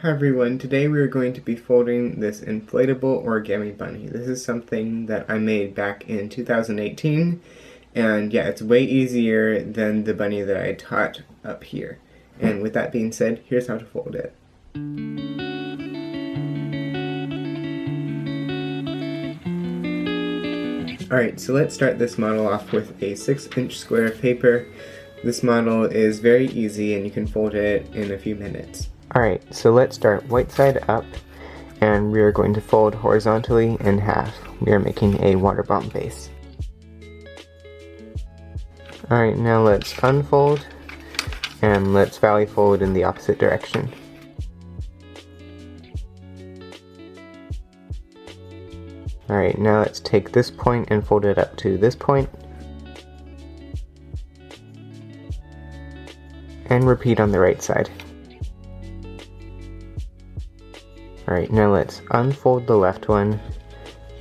Hi everyone, today we are going to be folding this inflatable origami bunny. This is something that I made back in 2018, and yeah, it's way easier than the bunny that I taught up here. And with that being said, here's how to fold it. Alright, so let's start this model off with a 6-inch square of paper. This model is very easy and you can fold it in a few minutes. Alright, so let's start white side up, and we are going to fold horizontally in half. We are making a waterbomb base. Alright, now let's unfold, and let's valley fold in the opposite direction. Alright, now let's take this point and fold it up to this point. And repeat on the right side. Alright, now let's unfold the left one,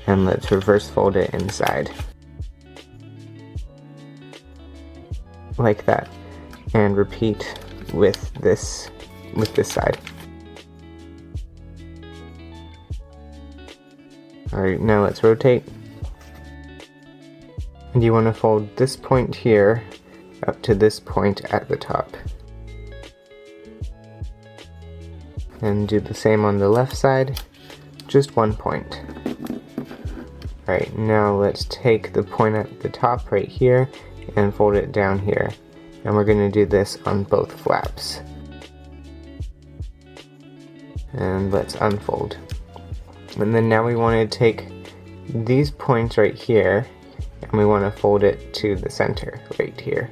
and let's reverse fold it inside. Like that. And repeat with this side. Alright, now let's rotate. And you want to fold this point here up to this point at the top. And do the same on the left side, just one point. Alright, now let's take the point at the top right here and fold it down here. And we're going to do this on both flaps. And let's unfold. And then now we want to take these points right here and we want to fold it to the center right here.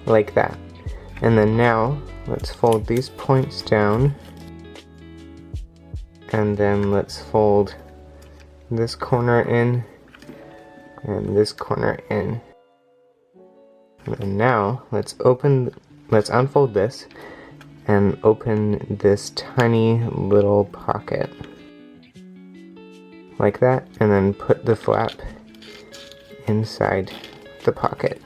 Like that. And then now let's fold these points down, and then let's fold this corner in and this corner in. And now let's unfold this and open this tiny little pocket like that, and then put the flap inside the pocket.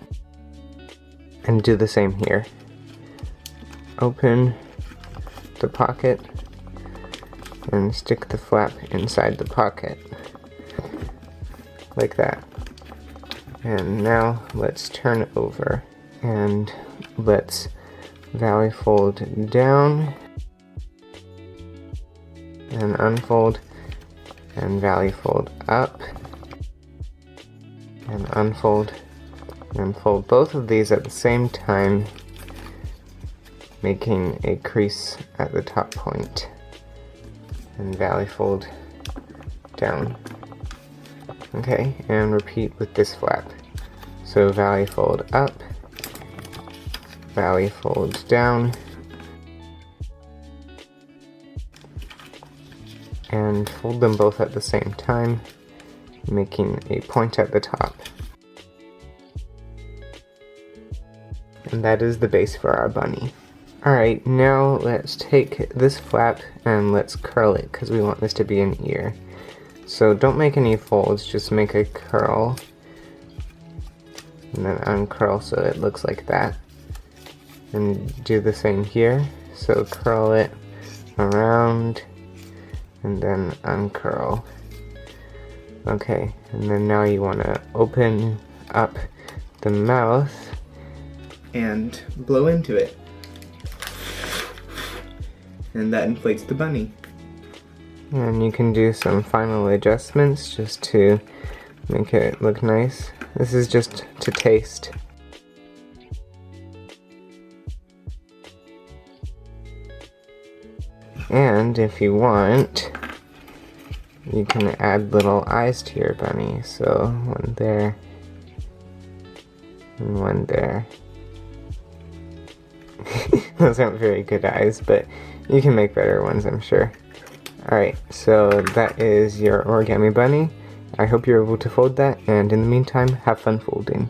And do the same here. Open the pocket and stick the flap inside the pocket. Like that. And now let's turn it over and let's valley fold down and unfold and valley fold up and unfold. And fold both of these at the same time, making a crease at the top point, and valley fold down. Okay, and repeat with this flap. So valley fold up, valley fold down, and fold them both at the same time, making a point at the top. And that is the base for our bunny. Alright, now let's take this flap and let's curl it, because we want this to be an ear. So don't make any folds, just make a curl. And then uncurl so it looks like that. And do the same here. So curl it around and then uncurl. Okay, and then now you want to open up the mouth and blow into it. And that inflates the bunny. And you can do some final adjustments just to make it look nice. This is just to taste. And if you want, you can add little eyes to your bunny. So one there and one there. Those aren't very good eyes, but you can make better ones, I'm sure. Alright, so that is your origami bunny. I hope you're able to fold that, and in the meantime, have fun folding.